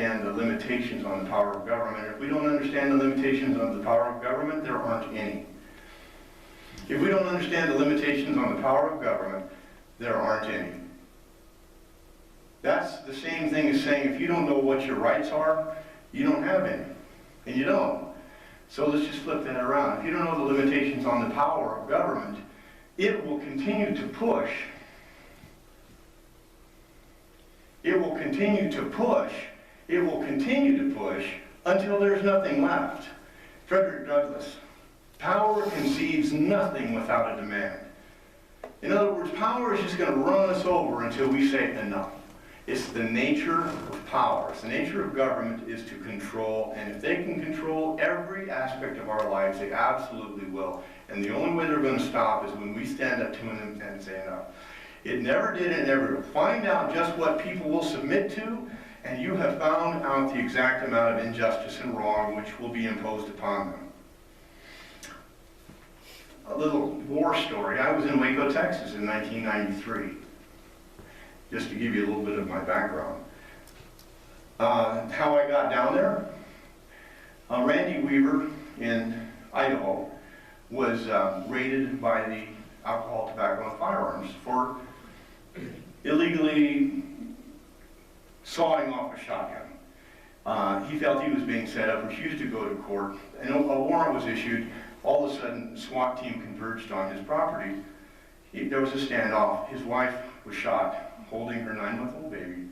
understand the limitations on the power of government. If we don't understand the limitations of the power of government, there aren't any. If we don't understand the limitations on the power of government, there aren't any. That's the same thing as saying if you don't know what your rights are, you don't have any. And you don't. So let's just flip that around. If you don't know the limitations on the power of government, it will continue to push. It will continue to push. It will continue to push until there's nothing left. Frederick Douglass, power conceives nothing without a demand. In other words, power is just going to run us over until we say enough. It's the nature of power. It's the nature of government is to control, and if they can control every aspect of our lives, they absolutely will. And the only way they're going to stop is when we stand up to them and say enough. It never did and never will. Find out just what people will submit to, and you have found out the exact amount of injustice and wrong which will be imposed upon them. A little war story. I was in Waco, Texas in 1993. Just to give you a little bit of my background. How I got down there, Randy Weaver in Idaho was raided by the Alcohol, Tobacco, and Firearms for illegally sawing off a shotgun. He felt he was being set up, refused to go to court, and a warrant was issued. All of a sudden, the SWAT team converged on his property. There was a standoff. His wife was shot, holding her 9-month-old baby.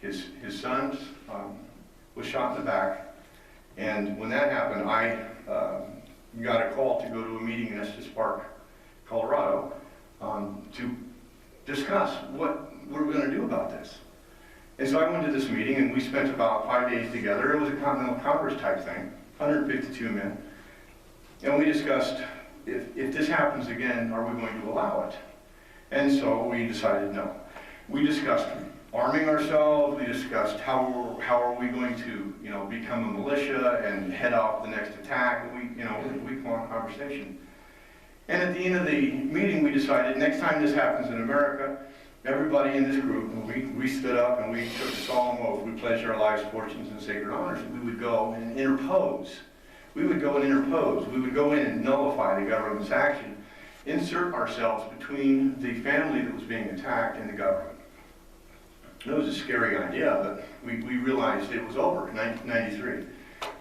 His son was shot in the back. And when that happened, I got a call to go to a meeting in Estes Park, Colorado, to discuss what we're going to do about this. And so I went to this meeting, and we spent about 5 days together. It was a Continental Congress type thing, 152 men. And we discussed, if this happens again, are we going to allow it? And so we decided no. We discussed arming ourselves. We discussed how are we going to, become a militia and head off the next attack. We week-long conversation. And at the end of the meeting, we decided next time this happens in America, everybody in this group, we stood up and we took a solemn oath. We pledged our lives, fortunes, and sacred honors. We would go and interpose. We would go and interpose. We would go in and nullify the government's action, insert ourselves between the family that was being attacked and the government. It was a scary idea, but we realized it was over in 1993.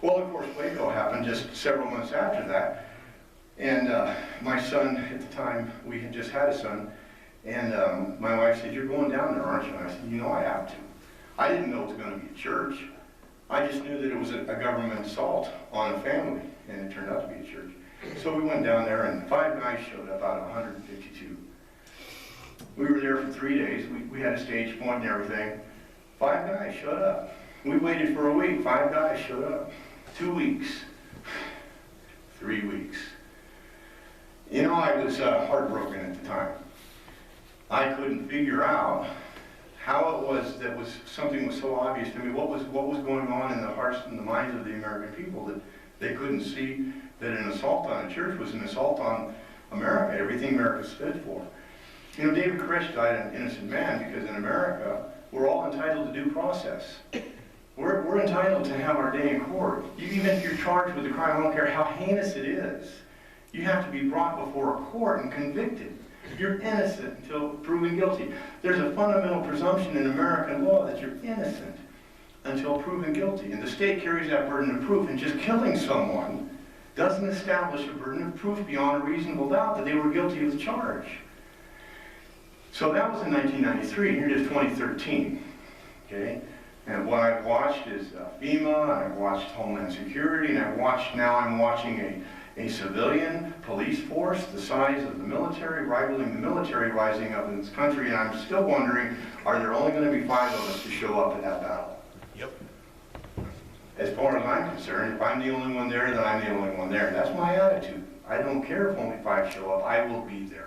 Well, of course, Waco happened just several months after that. And my son, at the time, we had just had a son, and my wife said, "You're going down there, aren't you?" And I said, I have to. I didn't know it was going to be a church. I just knew that it was a government assault on a family, and it turned out to be a church. So we went down there, and 5 guys showed up out of 152. We were there for 3 days. We had a stage point and everything. 5 guys showed up. We waited for a week. 5 guys showed up. 2 weeks. 3 weeks. I was heartbroken at the time. I couldn't figure out how it was that something was so obvious to me. What was going on in the hearts and the minds of the American people that they couldn't see that an assault on a church was an assault on America, everything America stood for. David Koresh died an innocent man because in America, we're all entitled to due process. We're entitled to have our day in court. Even if you're charged with a crime, I don't care how heinous it is, you have to be brought before a court and convicted. You're innocent until proven guilty. There's a fundamental presumption in American law that you're innocent until proven guilty. And the state carries that burden of proof, and just killing someone doesn't establish a burden of proof beyond a reasonable doubt that they were guilty of the charge. So that was in 1993, here it is 2013, okay? And what I've watched is FEMA, and I've watched Homeland Security, and I'm watching a civilian police force the size of the military, rivaling the military rising up in this country, and I'm still wondering, are there only going to be 5 of us to show up at that battle? Yep. As far as I'm concerned, if I'm the only one there, then I'm the only one there. That's my attitude. I don't care if only 5 show up, I will be there.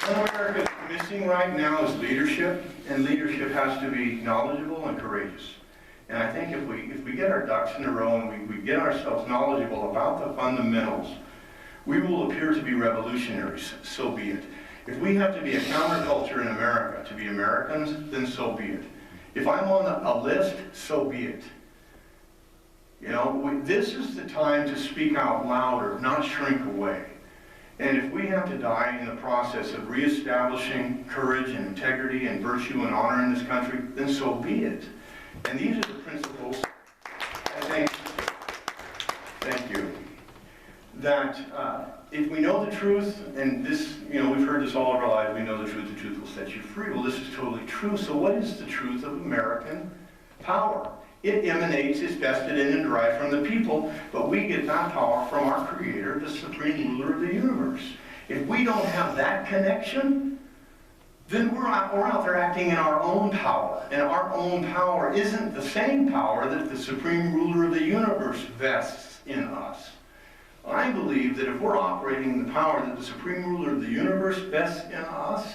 What America is missing right now is leadership, and leadership has to be knowledgeable and courageous. And I think if we get our ducks in a row and we get ourselves knowledgeable about the fundamentals, we will appear to be revolutionaries, so be it. If we have to be a counterculture in America to be Americans, then so be it. If I'm on a list, so be it. You know, this is the time to speak out louder, not shrink away. And if we have to die in the process of reestablishing courage and integrity and virtue and honor in this country, then so be it. And these are the principles, I think, thank you, that if we know the truth, and this, you know, we've heard this all of our lives, we know the truth will set you free. Well, this is totally true. So what is the truth of American power? It emanates, is vested in and derived from the people, but we get that power from our Creator, the supreme ruler of the universe. If we don't have that connection, then we're out there acting in our own power. And our own power isn't the same power that the supreme ruler of the universe vests in us. I believe that if we're operating in the power that the supreme ruler of the universe vests in us,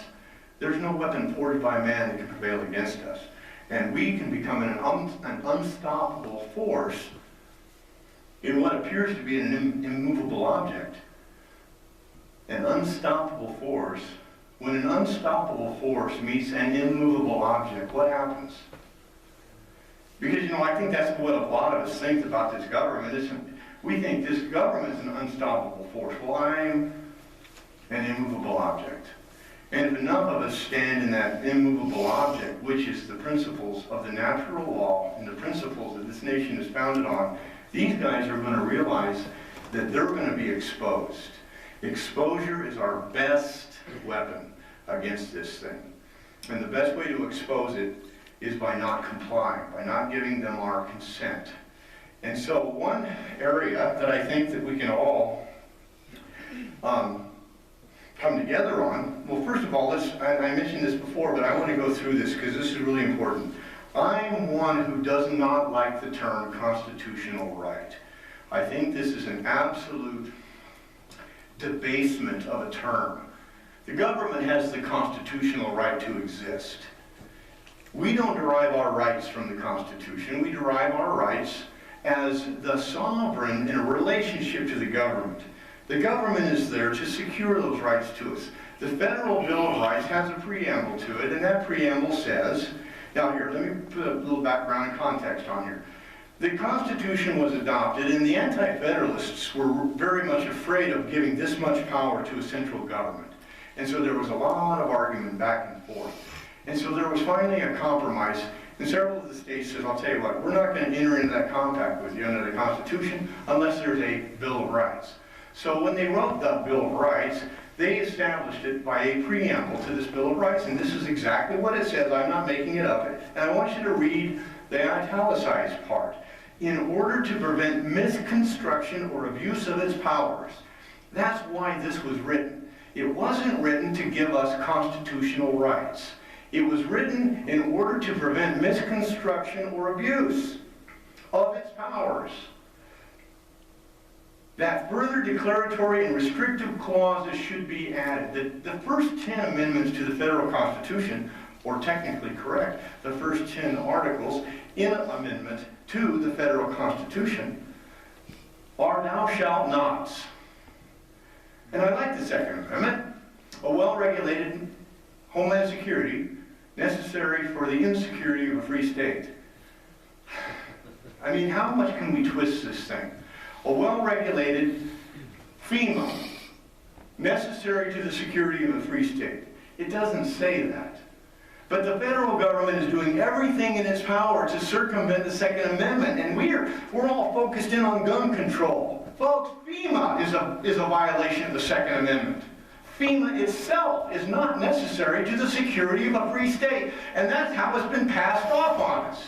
there's no weapon forged by man that can prevail against us. And we can become an unstoppable force in what appears to be an immovable object. An unstoppable force. When an unstoppable force meets an immovable object, what happens? Because, you know, I think that's what a lot of us think about this government. We think this government is an unstoppable force. Well, I'm an immovable object. And if enough of us stand in that immovable object, which is the principles of the natural law and the principles that this nation is founded on, these guys are going to realize that they're going to be exposed. Exposure is our best weapon against this thing. And the best way to expose it is by not complying, by not giving them our consent. And so one area that I think that we can all come together on, well, first of all, I mentioned this before, but I want to go through this because this is really important. I'm one who does not like the term constitutional right. I think this is an absolute debasement of a term. The government has the constitutional right to exist. We don't derive our rights from the Constitution. We derive our rights as the sovereign in a relationship to the government. The government is there to secure those rights to us. The Federal Bill of Rights has a preamble to it, and that preamble says, now here, let me put a little background and context on here. The Constitution was adopted, and the Anti-Federalists were very much afraid of giving this much power to a central government. And so there was a lot of argument back and forth. And so there was finally a compromise, and several of the states said, I'll tell you what, we're not going to enter into that compact with you under the Constitution unless there's a Bill of Rights. So when they wrote the Bill of Rights, they established it by a preamble to this Bill of Rights, and this is exactly what it says. I'm not making it up. And I want you to read the italicized part. In order to prevent misconstruction or abuse of its powers. That's why this was written. It wasn't written to give us constitutional rights. It was written in order to prevent misconstruction or abuse of its powers. That further declaratory and restrictive clauses should be added. The first 10 amendments to the federal Constitution, or technically correct, the first 10 articles in amendment to the federal Constitution are thou shalt nots. And I like the Second Amendment. A well-regulated homeland security necessary for the insecurity of a free state. I mean, how much can we twist this thing? A well-regulated FEMA, necessary to the security of a free state. It doesn't say that. But the federal government is doing everything in its power to circumvent the Second Amendment, and we're all focused in on gun control. Folks, FEMA is a violation of the Second Amendment. FEMA itself is not necessary to the security of a free state, and that's how it's been passed off on us.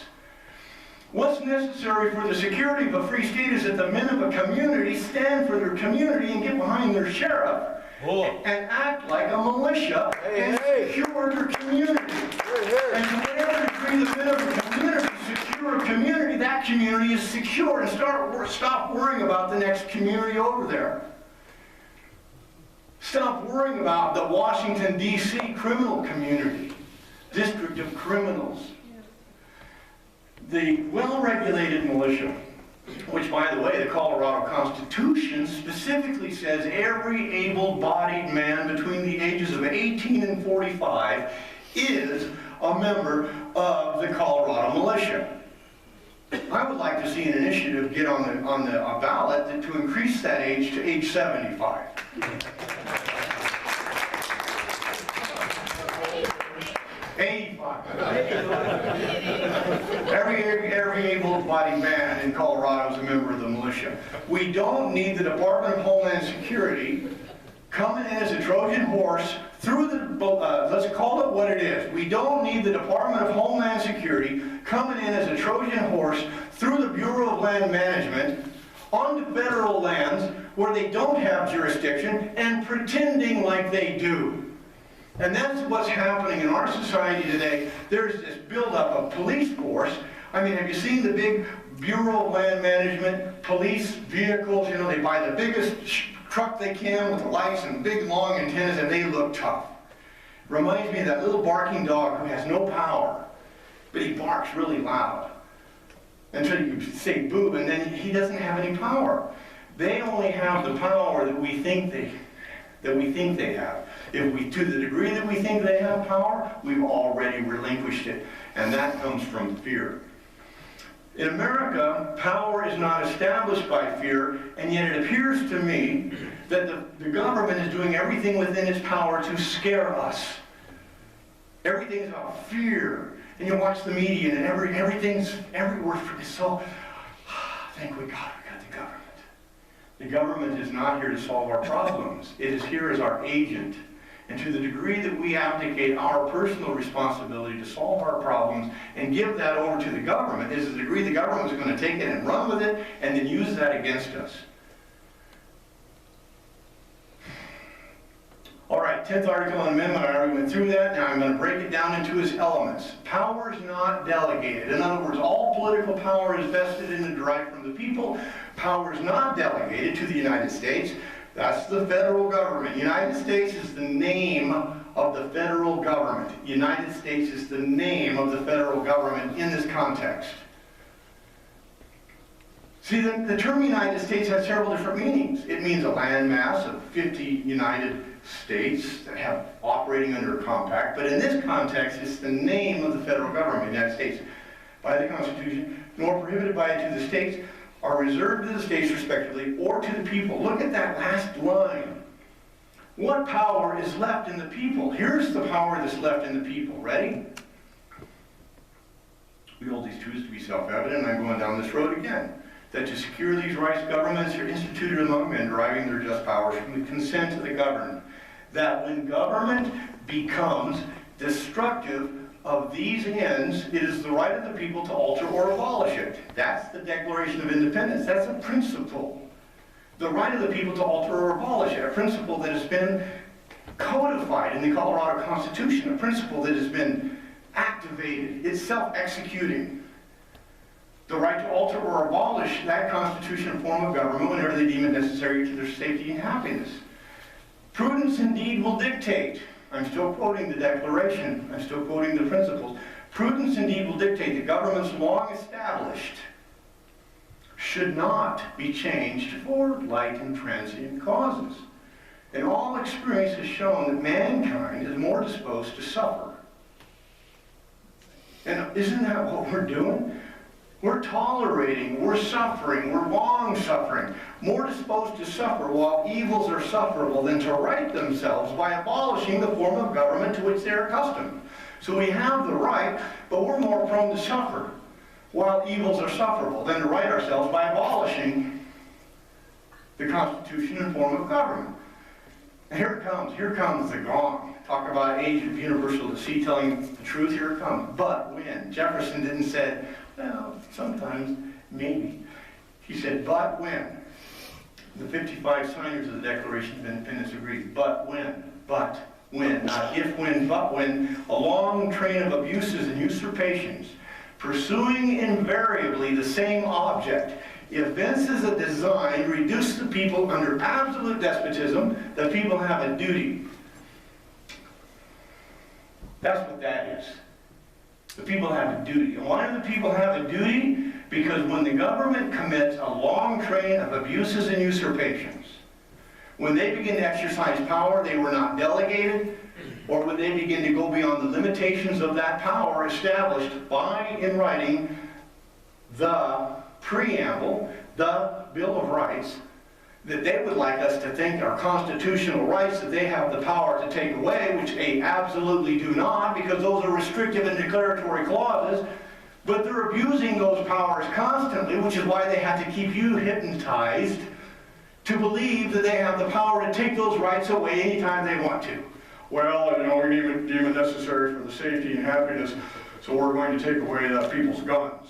What's necessary for the security of a free state is that the men of a community stand for their community and get behind their sheriff and act like a militia and secure their community. And to whatever degree the men of a community secure a community, that community is secure, and stop worrying about the next community over there. Stop worrying about the Washington, D.C. criminal community, district of criminals. The well-regulated militia, which, by the way, the Colorado Constitution specifically says every able-bodied man between the ages of 18 and 45 is a member of the Colorado militia. I would like to see an initiative get on the ballot to increase that age to age 75. Every able-bodied man in Colorado is a member of the militia. We don't need the Department of Homeland Security coming in as a Trojan horse through the, let's call it what it is. We don't need the Department of Homeland Security coming in as a Trojan horse through the Bureau of Land Management onto federal lands where they don't have jurisdiction and pretending like they do. And that's what's happening in our society today. There's this buildup of police force. I mean, have you seen the big Bureau of Land Management police vehicles? You know, they buy the biggest truck they can with the lights and big long antennas, and they look tough. Reminds me of that little barking dog who has no power, but he barks really loud until you say boo, and then he doesn't have any power. They only have the power that we think they have. If we, to the degree that we think they have power, we've already relinquished it, and that comes from fear. In America, power is not established by fear, and yet it appears to me that the government is doing everything within its power to scare us. Everything's about fear. And you watch the media, and everything's everywhere. So, thank God we got the government. The government is not here to solve our problems. It is here as our agent. And to the degree that we abdicate our personal responsibility to solve our problems and give that over to the government, is the degree the government is going to take it and run with it and then use that against us. All right, 10th article and amendment, I already went through that. Now I'm going to break it down into its elements. Power is not delegated. In other words, all political power is vested in and derived from the people. Power is not delegated to the United States. That's the federal government. United States is the name of the federal government. United States is the name of the federal government in this context. See, the term United States has several different meanings. It means a landmass of 50 United States that have operating under a compact, but in this context, it's the name of the federal government, United States, by the Constitution, nor prohibited by it to the states, are reserved to the states respectively, or to the people. Look at that last line. What power is left in the people? Here's the power that's left in the people. Ready? We hold these truths to be self-evident, and I'm going down this road again. That to secure these rights, governments are instituted among men, deriving their just powers from the consent of the governed. That when government becomes destructive of these ends, it is the right of the people to alter or abolish it. That's the Declaration of Independence. That's a principle. The right of the people to alter or abolish it, a principle that has been codified in the Colorado Constitution, a principle that has been activated. It's self-executing. The right to alter or abolish that constitutional form of government whenever they deem it necessary to their safety and happiness. Prudence indeed will dictate. I'm still quoting the Declaration. I'm still quoting the principles. Prudence indeed will dictate that governments long established should not be changed for light and transient causes. And all experience has shown that mankind is more disposed to suffer. And isn't that what we're doing? We're tolerating, we're suffering, we're long-suffering, more disposed to suffer while evils are sufferable than to right themselves by abolishing the form of government to which they're accustomed. So we have the right, but we're more prone to suffer while evils are sufferable than to right ourselves by abolishing the Constitution and form of government. And here comes the gong. Talk about age of universal deceit, telling the truth, here it comes. But when? Jefferson didn't say, well, sometimes, maybe. He said, but when? The 55 signers of the Declaration of Independence agreed, but when? Not if, when, but when, a long train of abuses and usurpations, pursuing invariably the same object, evinces a design to reduce the people under absolute despotism, the people have a duty. That's what that is. The people have a duty. And why do the people have a duty? Because when the government commits a long train of abuses and usurpations, when they begin to exercise power they were not delegated, Or would they begin to go beyond the limitations of that power established by, in writing, the preamble, the Bill of Rights, that they would like us to think are constitutional rights that they have the power to take away, which they absolutely do not, because those are restrictive and declaratory clauses, but they're abusing those powers constantly, which is why they have to keep you hypnotized to believe that they have the power to take those rights away anytime they want to. Well, you know, we deem it necessary for the safety and happiness, so we're going to take away people's guns.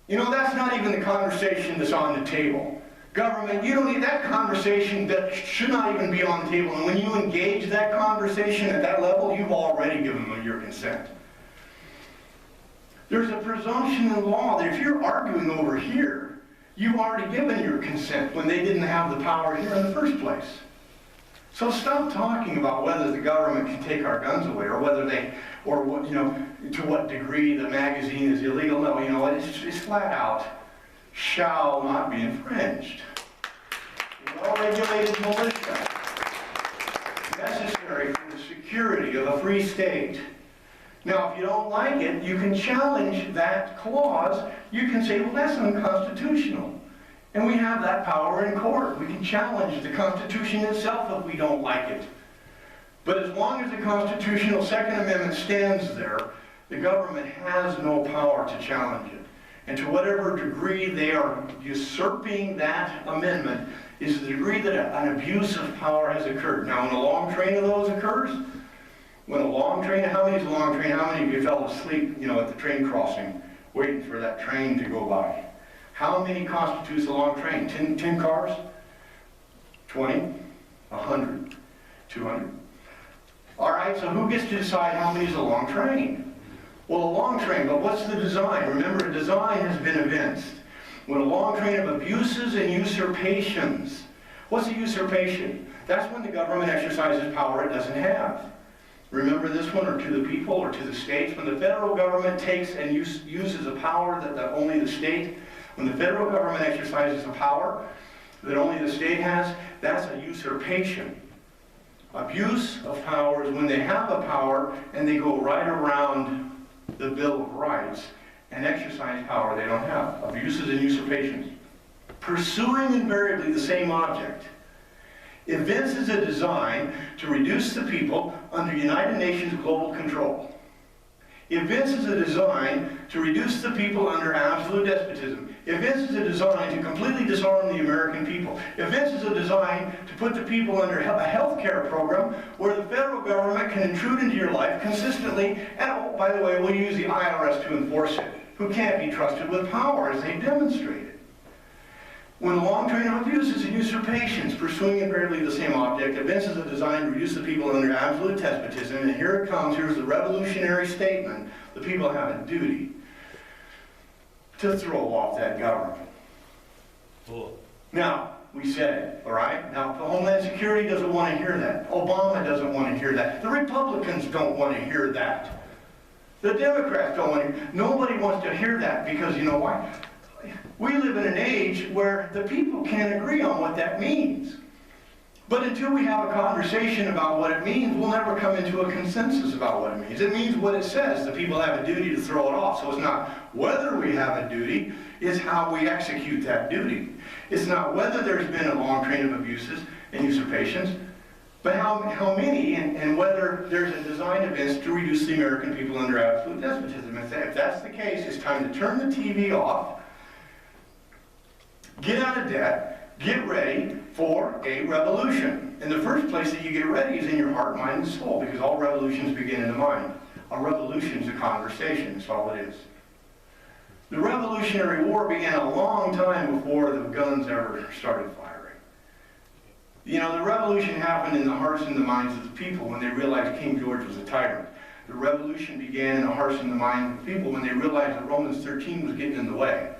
You know, that's not even the conversation that's on the table. Government, you don't need that conversation. That should not even be on the table. And when you engage that conversation at that level, you've already given them your consent. There's a presumption in law that if you're arguing over here, you've already given your consent when they didn't have the power here in the first place. So stop talking about whether the government can take our guns away, or whether they, or what, you know, to what degree the magazine is illegal. No, you know, it's flat out, shall not be infringed. Well-regulated militia, necessary for the security of a free state. Now, if you don't like it, you can challenge that clause. You can say, well, that's unconstitutional. And we have that power in court. We can challenge the Constitution itself if we don't like it. But as long as the constitutional Second Amendment stands there, the government has no power to challenge it. And to whatever degree they are usurping that amendment is the degree that an abuse of power has occurred. Now, when a long train of those occurs, when a long train, how many is a long train? How many of you fell asleep, you know, at the train crossing, waiting for that train to go by? How many constitutes a long train? 10 cars? 20? 100? 200? All right, so who gets to decide how many is a long train? Well, a long train, but what's the design? Remember, design has been evinced. When a long train of abuses and usurpations. What's a usurpation? That's when the government exercises power it doesn't have. Remember this one, or to the people, or to the states. When the federal government takes and uses a power that only the state, when the federal government exercises a power that only the state has, that's a usurpation. Abuse of power is when they have a power and they go right around the Bill of Rights and exercise power they don't have. Abuses and usurpations. Pursuing invariably the same object. Evinces a design to reduce the people under United Nations global control. Evinces a design to reduce the people under absolute despotism. Evinces a design to completely disarm the American people. Evinces a design to put the people under a health care program where the federal government can intrude into your life consistently, and oh, by the way, we'll use the IRS to enforce it, who can't be trusted with power as they demonstrated. When a long train of abuses and usurpations, pursuing invariably the same object, evinces a design to reduce the people under absolute despotism, and here it comes, here's the revolutionary statement: the people have a duty to throw off that government. Cool. Now, we said it, all right? Now, the Homeland Security doesn't want to hear that. Obama doesn't want to hear that. The Republicans don't want to hear that. The Democrats don't want to. Nobody wants to hear that because, you know why? We live in an age where the people can't agree on what that means. But until we have a conversation about what it means, we'll never come into a consensus about what it means. It means what it says. The people have a duty to throw it off. So it's not whether we have a duty, it's how we execute that duty. It's not whether there's been a long train of abuses and usurpations, but how many and whether there's a design events to reduce the American people under absolute despotism. If that's the case, it's time to turn the TV off, get out of debt, get ready for a revolution. And the first place that you get ready is in your heart, mind, and soul, because all revolutions begin in the mind. A revolution is a conversation, that's all it is. The Revolutionary War began a long time before the guns ever started firing. You know, the revolution happened in the hearts and the minds of the people when they realized King George was a tyrant. The revolution began in the hearts and the minds of the people when they realized that Romans 13 was getting in the way.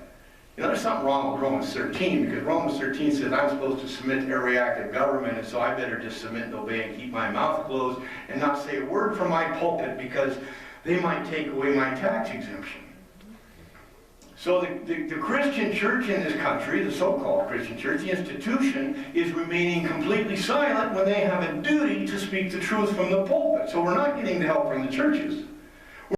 You know, there's something wrong with Romans 13, because Romans 13 says I'm supposed to submit to every act of government, and so I better just submit and obey and keep my mouth closed and not say a word from my pulpit because they might take away my tax exemption. So the Christian church in this country, the so-called Christian church, the institution, is remaining completely silent when they have a duty to speak the truth from the pulpit. So we're not getting the help from the churches.